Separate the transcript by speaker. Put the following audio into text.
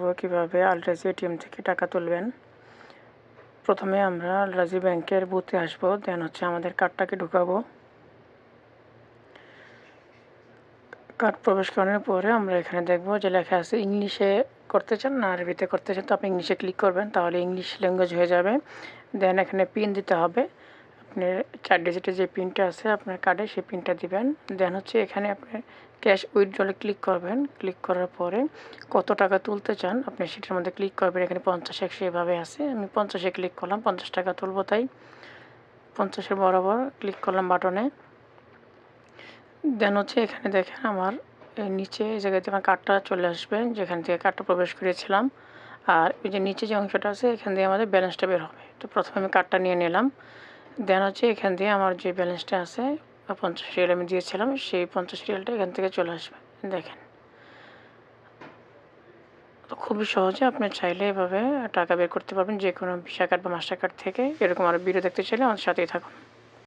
Speaker 1: দেখাবো কিভাবে Al-Rajhi ATM থেকে টাকা তুলবেন। প্রথমে আমরা আলরাজি ব্যাংকের বুথে আসবো, দেন আমাদের কার্ডটাকে ঢুকাবো। কার্ড প্রবেশ করানোর পরে আমরা এখানে দেখব যে লেখা আছে ইংলিশে করতে চান না আরবিতে করতে চান, তো আপনি ইংলিশে ক্লিক করবেন, তাহলে ইংলিশ ল্যাঙ্গুয়েজ হয়ে যাবে। দেন এখানে পিন দিতে হবে, আপনার 4 ডিজিটের যে পিনটা আছে আপনার কার্ডে সেই পিনটা দিবেন। দেন এখানে আপনার ক্যাশ উইথড্রলে ক্লিক করবেন। ক্লিক করার পরে কত টাকা তুলতে চান আপনি সেটার মধ্যে ক্লিক করবেন। এখানে 50 100 এভাবে আছে, আমি 50-এ ক্লিক করলাম, 50 টাকা তুলব, তাই 50-এর বরাবর ক্লিক করলাম বাটনে। দেন এখানে দেখেন আমার নিচে এই জায়গাতে আমার কার্ডটা চলে আসবে, যেখান থেকে কার্ডটা প্রবেশ করেছিলাম। আর এই যে নিচে যে অংশটা আছে এখান দিয়ে আমাদের ব্যালেন্সটা বের হবে। তো প্রথমে আমি কার্ডটা নিয়ে নিলাম। দেন এখান দিয়ে আমার যে ব্যালেন্সটা আছে 50 রিয়াল আমি দিয়েছিলাম, সেই 50 রিয়ালটা এখান থেকে চলে আসবে। দেখেন, তো খুবই সহজে আপনি চাইলে এভাবে টাকা বের করতে পারবেন যে কোনো ভিসা কার্ড বা মাস্টার কার্ড থেকে। এরকম আরও ভিডিও দেখতে চাইলে আমাদের সাথেই থাকুন।